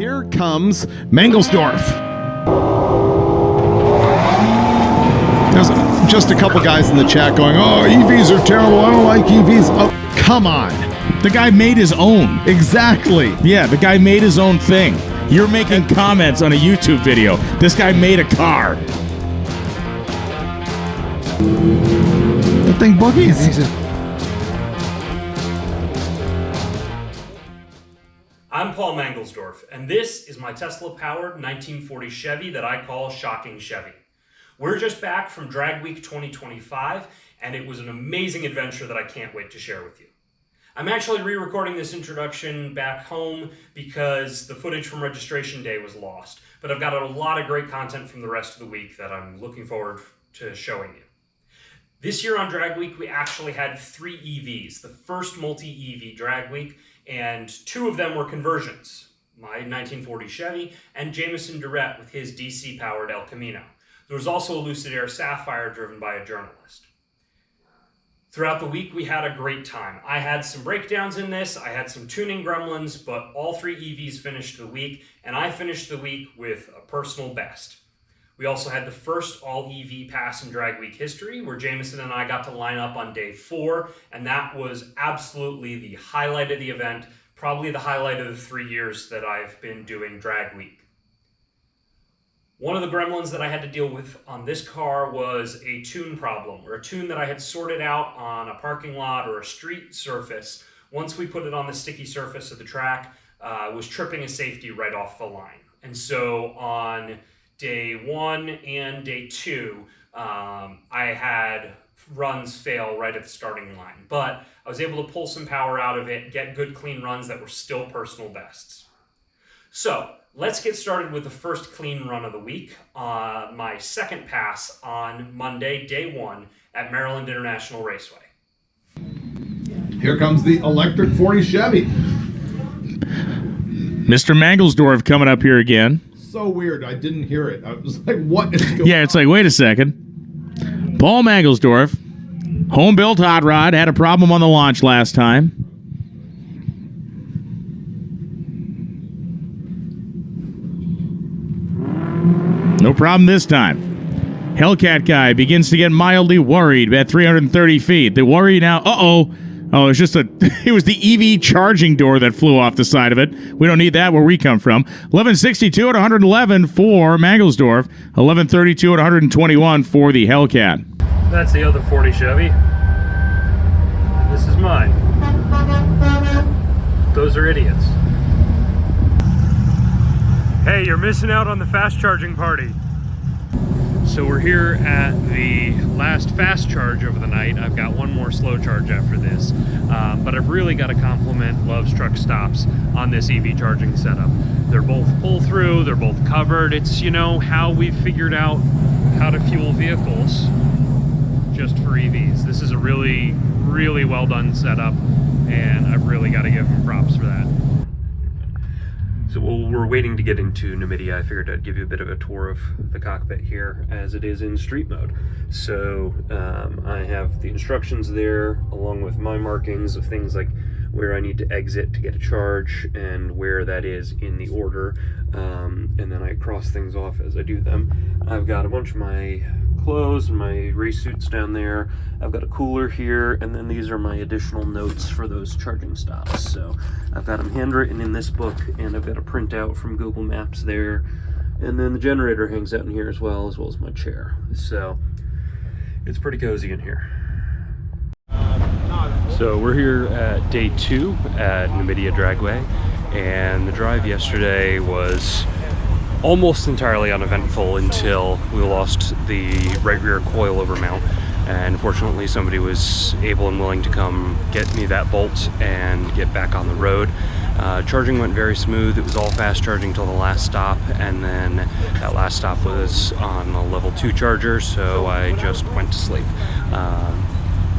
Here comes Mangelsdorf. There's just a couple guys in the chat going, oh, EVs are terrible. I don't like EVs. Oh, come on. The guy made his own. Exactly. Yeah, the guy made his own thing. You're making comments on a YouTube video. This guy made a car. That thing boogies. I'm Paul Mangelsdorf, and this is my Tesla-powered 1940 Chevy that I call Shocking Chevy. We're just back from Drag Week 2025, and it was an amazing adventure that I can't wait to share with you. I'm actually re-recording this introduction back home because the footage from registration day was lost, but I've got a lot of great content from the rest of the week that I'm looking forward to showing you. This year on Drag Week, we actually had 3 EVs, the first multi-EV Drag Week, and 2 of them were conversions, my 1940 Chevy and Jamieson DuRette with his DC-powered ElCamino. There was also a Lucid Air Sapphire driven by a journalist. Throughout the week, we had a great time. I had some breakdowns in this, I had some tuning gremlins, but all 3 EVs finished the week, and I finished the week with a personal best. We also had the first all-EV pass in Drag Week history, where Jamieson and I got to line up on day 4, and that was absolutely the highlight of the event, probably the highlight of the 3 years that I've been doing Drag Week. One of the gremlins that I had to deal with on this car was a tune problem, or a tune that I had sorted out on a parking lot or a street surface. Once we put it on the sticky surface of the track, was tripping a safety right off the line. And so on day 1 and day 2, I had runs fail right at the starting line. But I was able to pull some power out of it, get good clean runs that were still personal bests. So let's get started with the first clean run of the week, my second pass on Monday, day 1, at Maryland International Raceway. Here comes the electric 40 Chevy. Mr. Mangelsdorf coming up here again. So weird. I didn't hear it. I was like, what is going on? Yeah, it's like, wait a second. Paul Mangelsdorf, home-built hot rod, had a problem on the launch last time. No problem this time. Hellcat guy begins to get mildly worried at 330 feet. The worry now, Oh, it's just it was the EV charging door that flew off the side of it. We don't need that where we come from. 1162 at 111 for Mangelsdorf. 1132 at 121 for the Hellcat. That's the other 40 Chevy. This is mine. Those are idiots. Hey, you're missing out on the fast charging party. So we're here at the last fast charge over the night. I've got one more slow charge after this, but I've really got to compliment Love's Truck Stops on this EV charging setup. They're both pull through, they're both covered. It's, you know, how we've figured out how to fuel vehicles just for EVs. This is a really, really well done setup, and I've really got to give them props for that. So while we're waiting to get into Numidia, I figured I'd give you a bit of a tour of the cockpit here as it is in street mode. So I have the instructions there along with my markings of things like where I need to exit to get a charge and where that is in the order. And then I cross things off as I do them. I've got a bunch of my clothes and my race suits down there. I've got a cooler here, and then these are my additional notes for those charging stops. So I've got them handwritten in this book, and I've got a printout from Google Maps there, and then the generator hangs out in here as well as my chair. So it's pretty cozy in here. So we're here at day 2 at Numidia Dragway, and the drive yesterday was almost entirely uneventful until we lost the right rear coilover mount, and fortunately somebody was able and willing to come get me that bolt and get back on the road. Charging went very smooth. It was all fast charging till the last stop, and then that last stop was on a level 2 charger, so I just went to sleep.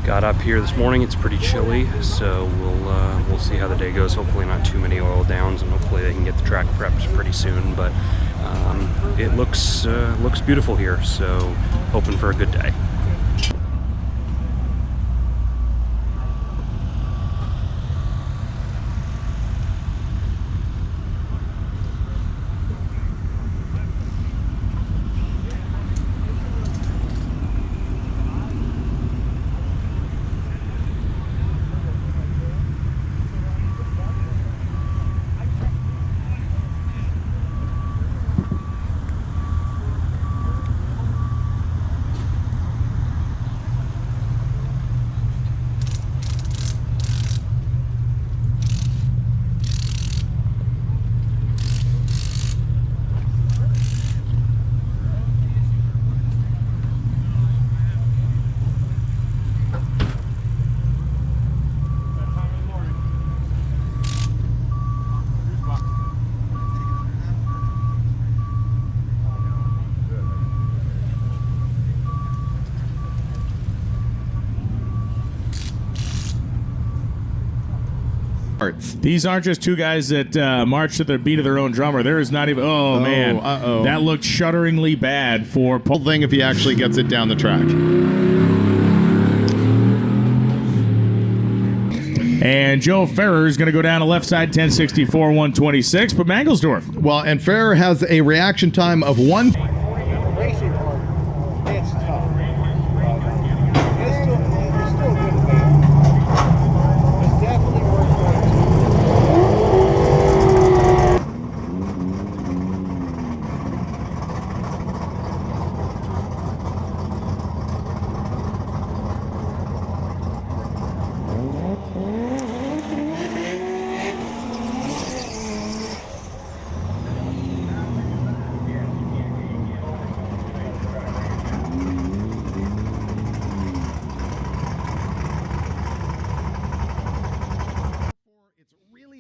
Got up here this morning. It's pretty chilly, so we'll see how the day goes. Hopefully not too many oil downs, and hopefully they can get the track prepped pretty soon, but it looks beautiful here, so hoping for a good day. Parts. These aren't just two guys that march to the beat of their own drummer. There is not even... Oh, man. Uh-oh. That looked shudderingly bad for... Whole thing if he actually gets it down the track. And Joe Ferrer is going to go down the left side, 1064, 126. But Mangelsdorf. Well, and Ferrer has a reaction time of 1... Racing part, it's tough. It's still a good event. It's definitely worth going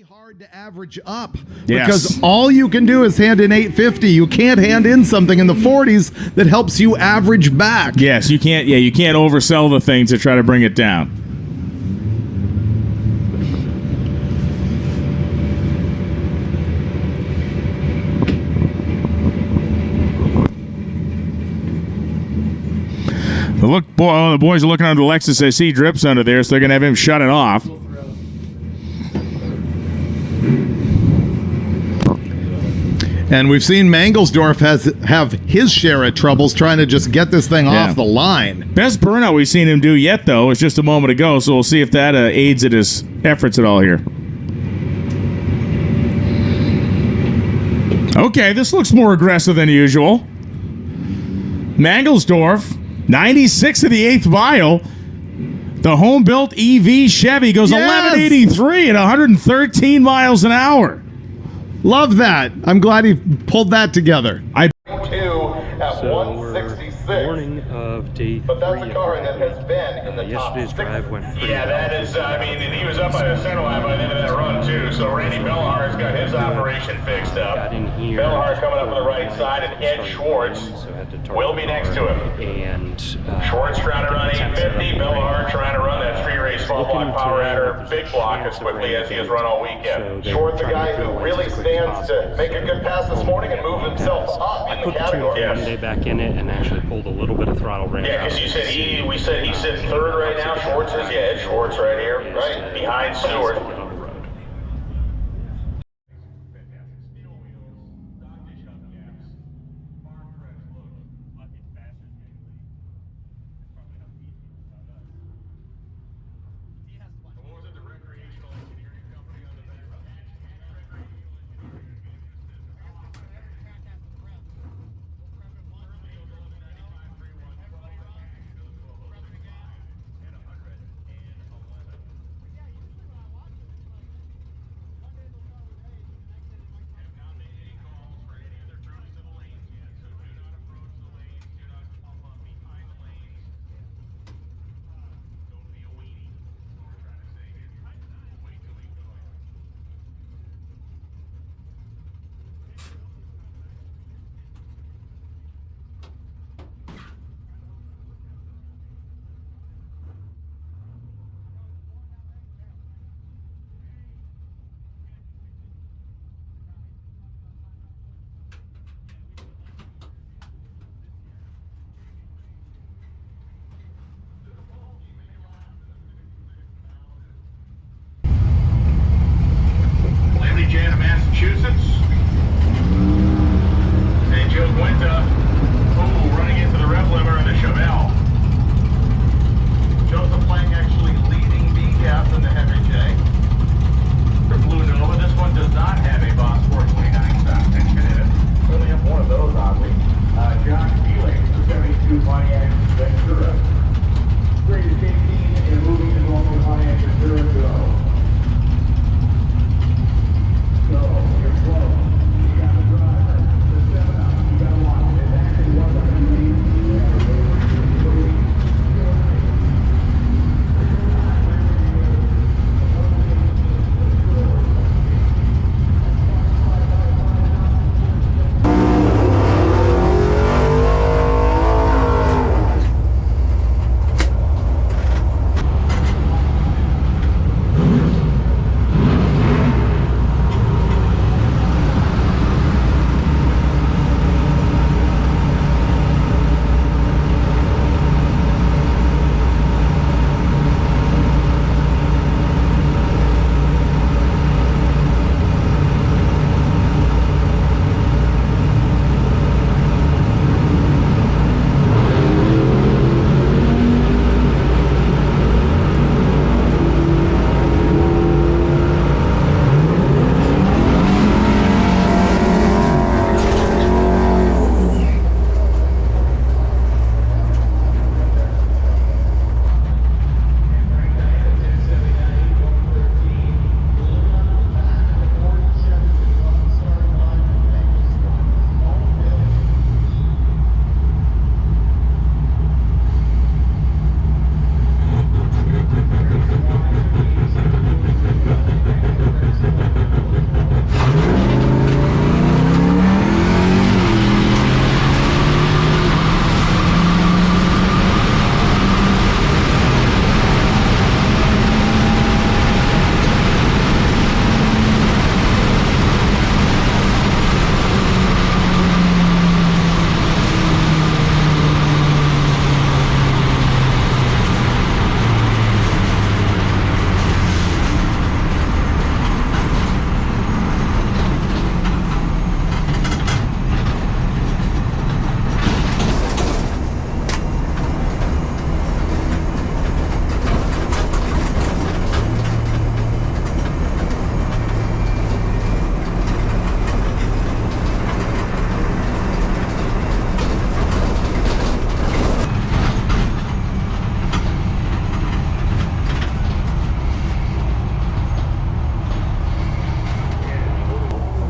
hard to average up Yes. because all you can do is hand in 850. You can't hand in something in the 40s that helps you average back. Yes, you can't. Yeah, you can't oversell the thing to try to bring it down. The boys are looking under the Lexus. I see drips under there, so they're going to have him shut it off. And we've seen Mangelsdorf have his share of troubles trying to just get this thing off the line. Best burnout we've seen him do yet, though, is just a moment ago, so we'll see if that aids in his efforts at all here. Okay, this looks more aggressive than usual. Mangelsdorf, 96 of the 8th mile. The home-built EV Chevy goes 1183 at 113 miles an hour. Love that. I'm glad he pulled that together. So we're morning of day 3. But that's a car that has been in the top Yesterday's 6. drive went pretty Yeah, well. that is, I mean, he was up by the center line by the end of that run, too. So Randy Bellhar's got his operation fixed up. Got in here. Bellhar coming up on the right side, and Ed Schwartz will be next to him. And Schwartz trying to run 850, Bellhar trying to run that street race small block power adder big block as quickly as he has run all weekend. Schwartz, a guy who really stands to make a good pass this morning and move himself up in the put the category. one day back in it and actually pulled a little bit of throttle right Yeah, now. because we said he's sitting third right now. Schwartz is, Ed Schwartz right here, right behind Stewart. Get on the road. Jan of Massachusetts. And Joe Guenta, running into the rev limiter in the Chevelle. Joseph Plank actually leading BCAPs in the Henry J. The Blue Nova, this one does not have a Boss 429 stop engine in it. We only have one of those, oddly. Josh Feeling, the 72 Pontiac Ventura. Great to 15 and moving to normal Pontiac Ventura go. So, you're close.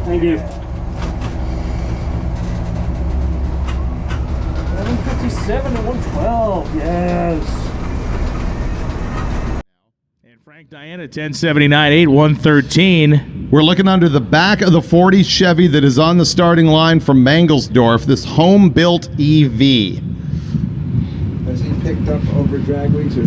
Thank you. 1157 to 112. Yes. And Frank Diana, 1079, 8113. We're looking under the back of the 40 Chevy that is on the starting line from Mangelsdorf, this home-built EV. Has he picked up over drag weeks? Or...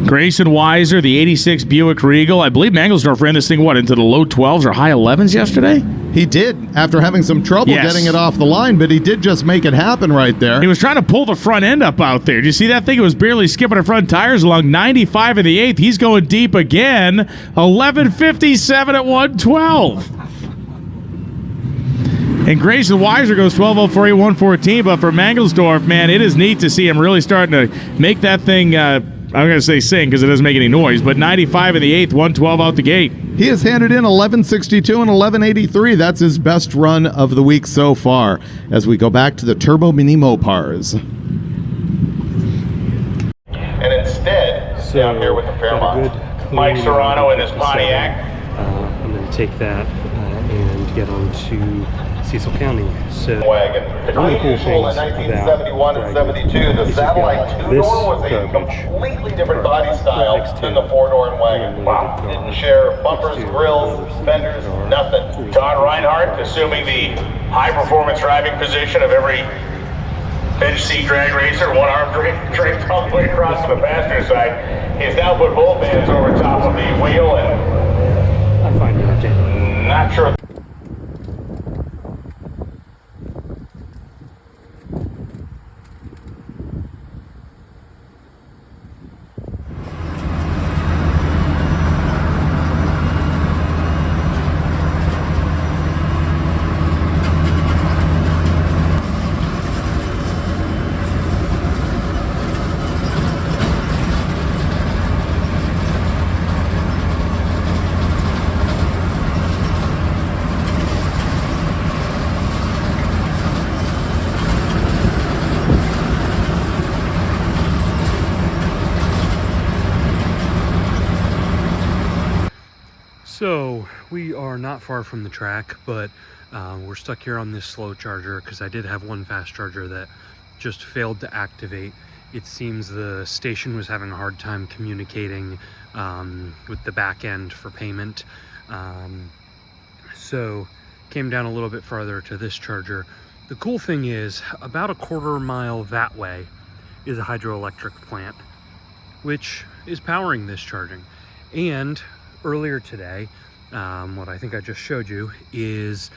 Grayson Weiser, the 86 Buick Regal. I believe Mangelsdorf ran this thing, into the low 12s or high 11s yesterday? He did, after having some trouble getting it off the line, but he did just make it happen right there. He was trying to pull the front end up out there. Did you see that thing? It was barely skipping the front tires along 95 in the 8th. He's going deep again. 1157 at 112. And Grayson Weiser goes 12:04, 114. But for Mangelsdorf, man, it is neat to see him really starting to make that thing, I'm going to say sing because it doesn't make any noise, but 95 in the 8th, 112 out the gate. He has handed in 1162 and 1183. That's his best run of the week so far as we go back to the Turbo Mini Mopars. And instead, down here with the Fairmont, Mike Serrano in his Pontiac. I'm going to take that and get on to Cecil County. So Wagon. one of the cool Unusual things in 1971 and 72, the Satellite two-door was a completely different body style than the four-door and wagon. Wow. Didn't share bumpers, grills, fenders, nothing. John Reinhardt, assuming the high-performance driving position of every bench seat drag racer, one arm draped all the way across to the passenger side. He's now put both hands over top of the wheel and I find it entertaining. not sure. So we are not far from the track, but we're stuck here on this slow charger because I did have one fast charger that just failed to activate. It seems the station was having a hard time communicating with the back end for payment. So came down a little bit farther to this charger. The cool thing is about a quarter mile that way is a hydroelectric plant, which is powering this charging. And earlier today, what I think I just showed you is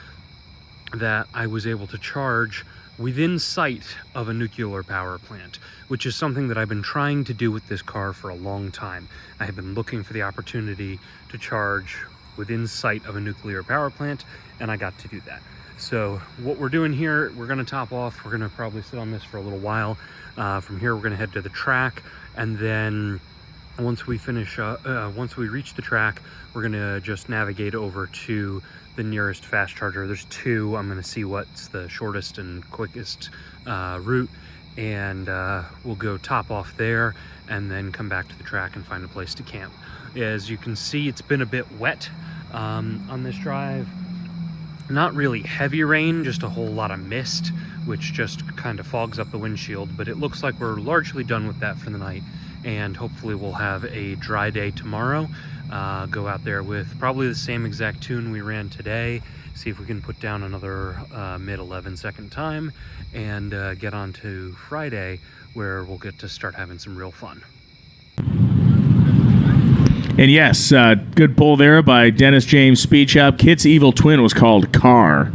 that I was able to charge within sight of a nuclear power plant, which is something that I've been trying to do with this car for a long time. I have been looking for the opportunity to charge within sight of a nuclear power plant, and I got to do that. So what we're doing here, we're gonna top off. We're gonna probably sit on this for a little while. From here, we're gonna head to the track, and then once we finish, once we reach the track, we're gonna just navigate over to the nearest fast charger. There's two. I'm gonna see what's the shortest and quickest route, and we'll go top off there and then come back to the track and find a place to camp. As you can see, it's been a bit wet on this drive. Not really heavy rain, just a whole lot of mist, which just kind of fogs up the windshield, but it looks like we're largely done with that for the night, and hopefully we'll have a dry day tomorrow. Go out there with probably the same exact tune we ran today, see if we can put down another mid-11 second time, and get on to Friday, where we'll get to start having some real fun. And yes, good pull there by Dennis James Speed Shop. Kit's evil twin was called Car.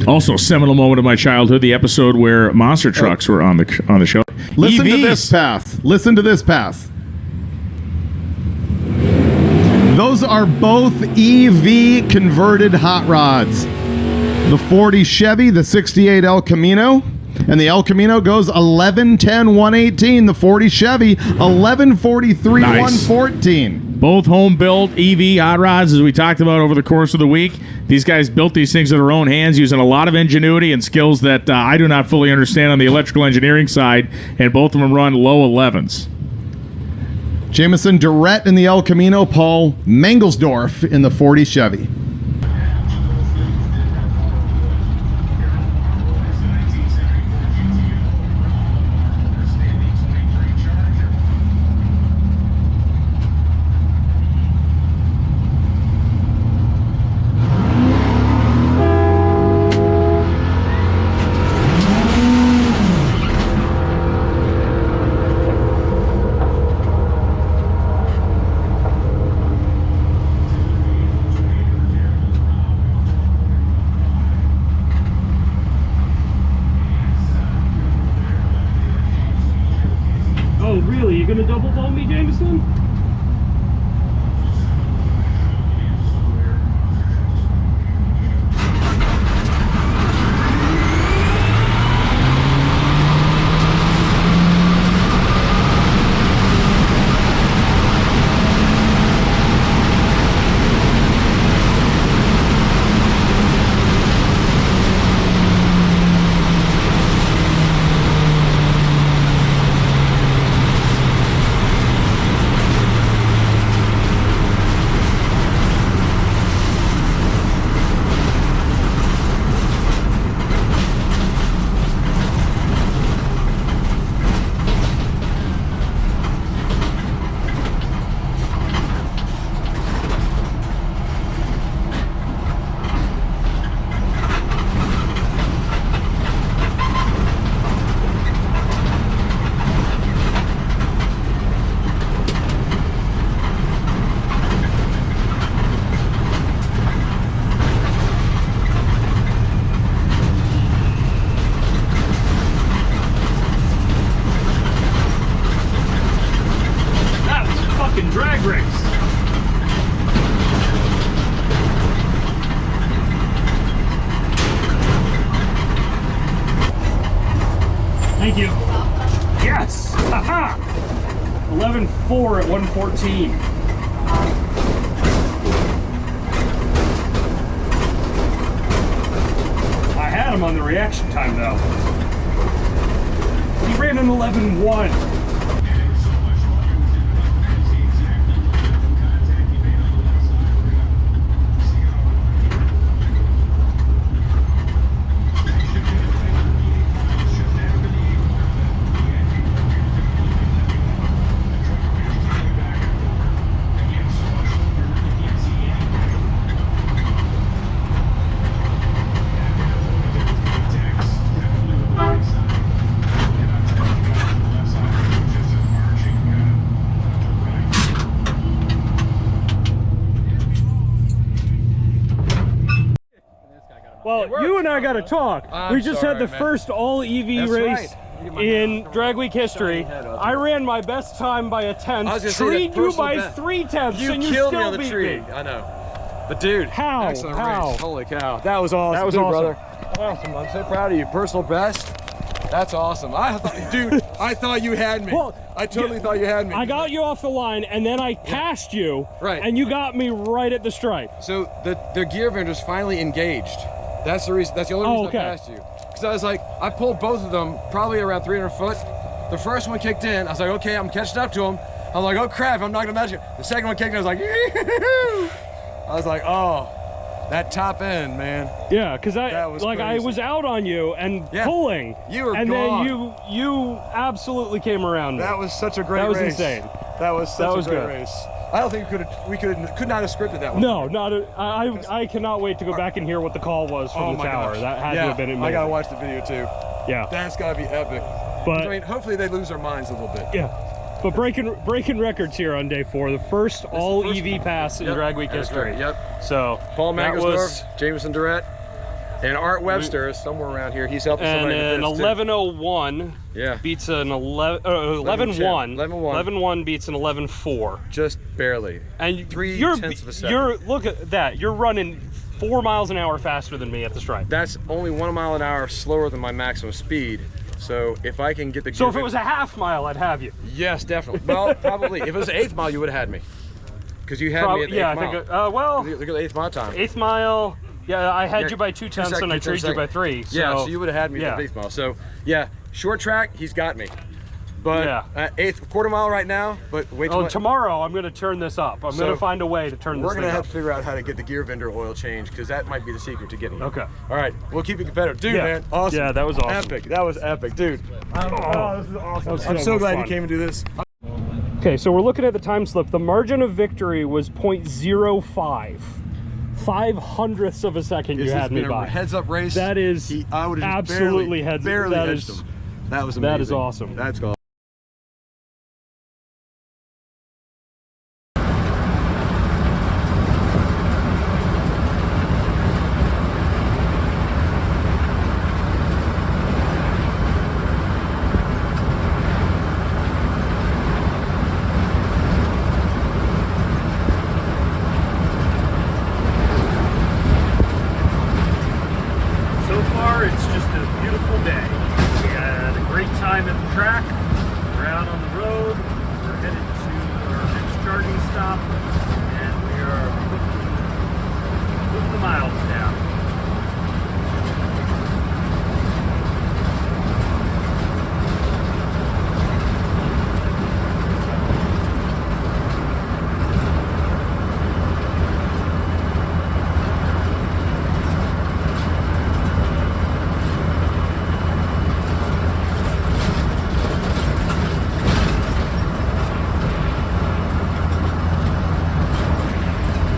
Also, seminal moment of my childhood, the episode where monster trucks were on the show. Listen EVs. to this pass. Listen to this pass. Those are both EV converted hot rods. The 40 Chevy, the 68 ElCamino, and the ElCamino goes 11:10, 118. The 40 Chevy 11:43, Nice. 114. Both home-built EV hot rods, as we talked about over the course of the week. These guys built these things in their own hands using a lot of ingenuity and skills that I do not fully understand on the electrical engineering side, and both of them run low 11s. Jamieson DuRette in the ElCamino, Paul Mangelsdorf in the 40 Chevy. Oh, really? You gonna double bump me, Jameson? Drag race. Thank you. Yes! Haha! 11.4 at 114. I had him on the reaction time though. He ran an 11.1. Well, you and I got to talk. We just had the first all EV race in Drag Week history. I ran my best time by a tenth, treed you by 3/10, and you still beat me. I know. But dude, how? Excellent How? race. Holy cow. That was awesome. That was dude, awesome. Brother. Awesome. I'm so proud of you. Personal best. That's awesome. I thought, dude, I thought you had me. Well, I totally thought you had me. I got you off the line, and then I passed you, Right. and you got me right at the stripe. So the gear vendor's finally engaged. That's the reason. That's the only reason I passed you. Because I was like, I pulled both of them probably around 300 foot. The first one kicked in. I was like, okay, I'm catching up to him. I'm like, oh crap, I'm not gonna match it. The second one kicked in. I was like, I was like, oh, that top end, man. Yeah, because I crazy. was out on you and pulling. You were and gone. then you absolutely came around me. That was such a great That was race. insane. That was such a great good. race. I don't think we could not have scripted that one. No, not I cannot wait to go back and hear what the call was from the tower. Gosh. That had to have been amazing. I gotta watch the video too. Yeah. That's gotta be epic. But I mean, hopefully they lose their minds a little bit. yeah. But breaking records here on day 4, the first all EV pass in Drag Week history. Right. Yep. So Paul that Mangelsdorf, was, Jamieson DuRette, and Art Webster is somewhere around here. He's helping and somebody an with this, 11.01 Yeah. beats an 11.1. 11.1. 11.1 beats an 11.4. Just barely. And 3/10 of a second. you're look at that. You're running 4 miles an hour faster than me at the stripe. That's only 1 mile an hour slower than my maximum speed. So if I can get the So if it was a half mile, I'd have you. Yes, definitely. Well, probably. If it was the 8th mile, you would have had me. Because you had me at the 8th mile. I think. Well, Look at the 8th mile time. 8th mile. Yeah, I had Yeah, you by 2/10 and I treated you by 3. So, yeah, so you would have had me yeah. at the 8th mile. So yeah, short track, he's got me. but Yeah. eighth quarter mile right now. But wait till tomorrow I'm going to turn this up. I'm going to find a way to turn this We're going to thing have up. to figure out how to get the gear vendor oil change, because that might be the secret to getting it. Okay. All right, we'll keep it competitive. Dude, Yeah. man, awesome. Yeah, that was awesome. Epic. That was epic, dude. Oh, this is awesome. I'm so glad you came and do this. Okay, so we're looking at the time slip. The margin of victory was 0.05. 5/100ths of a second you had me by. Heads up race. That is I would have absolutely heads. barely That edged is him. That was amazing. that is awesome. That's awesome. So far, it's just a beautiful day. We had a great time at the track. We're out on the road. We're headed to our next charging stop, and we are putting the miles down.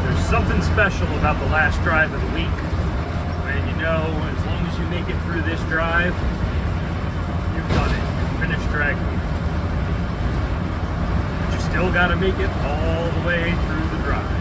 There's something special about the last drive of the week, when you know as long as you make it through this drive, you've done it. You've finished drag week. But you still got to make it all the way through the drive.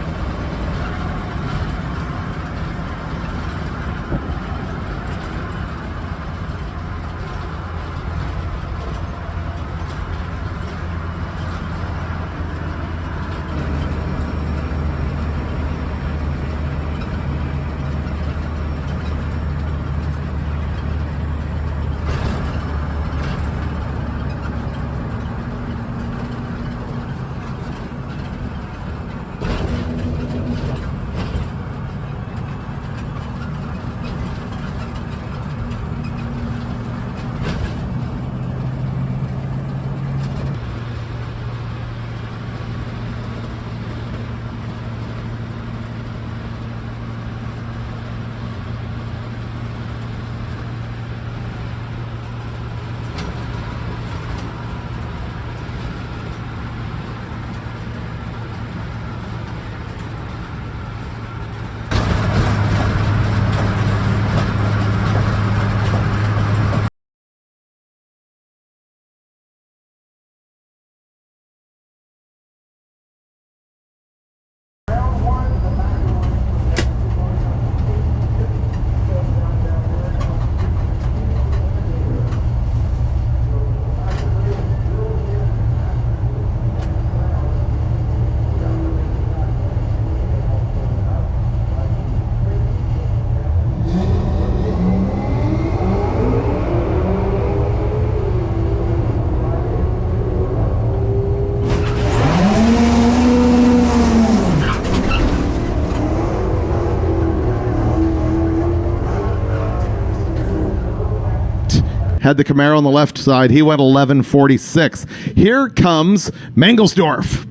Had the Camaro on the left side. He went 11:46. Here comes Mangelsdorf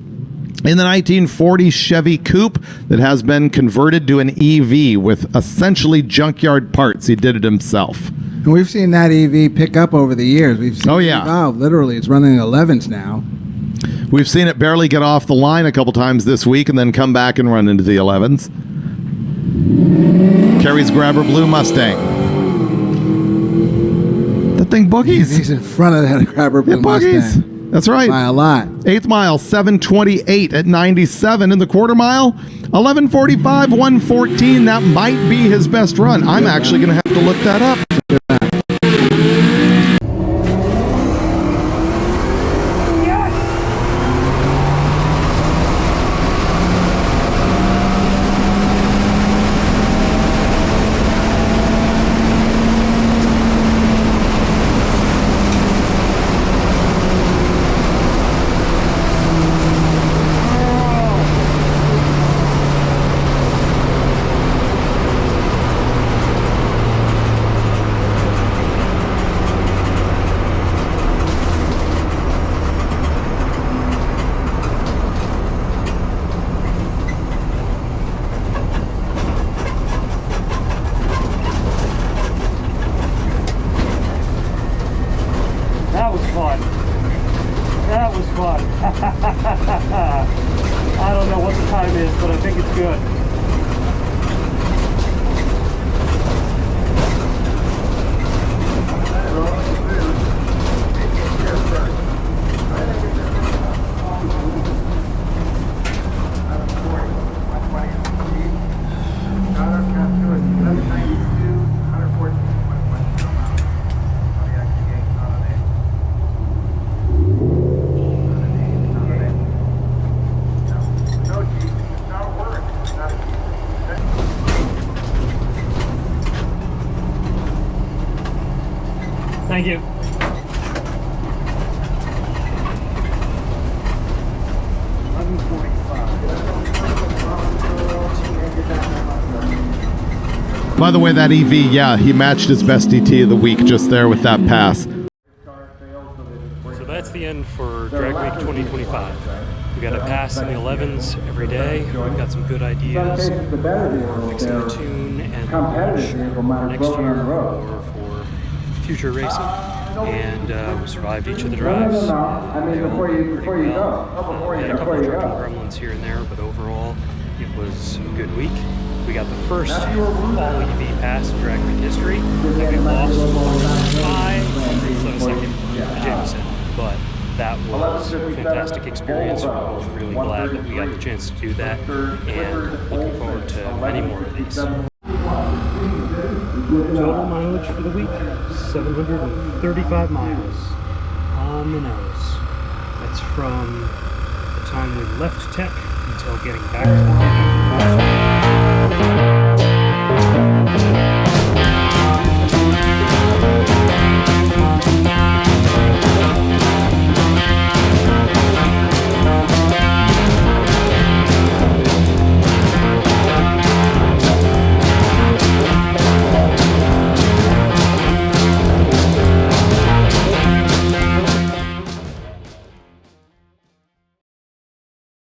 in the 1940 Chevy coupe that has been converted to an EV with essentially junkyard parts. He did it himself. And we've seen that EV pick up over the years. We've seen Oh, yeah. it evolve. Literally, it's running 11s now. We've seen it barely get off the line a couple times this week and then come back and run into the 11s. Carrie's Grabber Blue Mustang. That thing boogies. He's in front of that Grabber Blue It boogies. Mustang. That's right. By a lot. 8th mile, 7:28 at 97. In the quarter mile, 11:45, 1:14. That might be his best run. I'm actually going to have to look that up. I don't know what the time is, but I think it's good. Thank you. By the way, that EV, yeah, he matched his best DT of the week just there with that pass. So that's the end for Drag Week 2025. We got a pass in the 11s every day. We've got some good ideas for fixing the tune and launch for next year or for future racing. And we survived each of the drives. We had a couple of trucking gremlins here and there, but overall it was a good week. We got the first all-EV pass in Drag Week history that we lost by second to Jamieson, but that was a fantastic experience. We're both really glad that we got the chance to do that, and looking forward to many more of these. Total mileage for the week, 735 miles on the nose. That's from the time we left Tech until getting back to the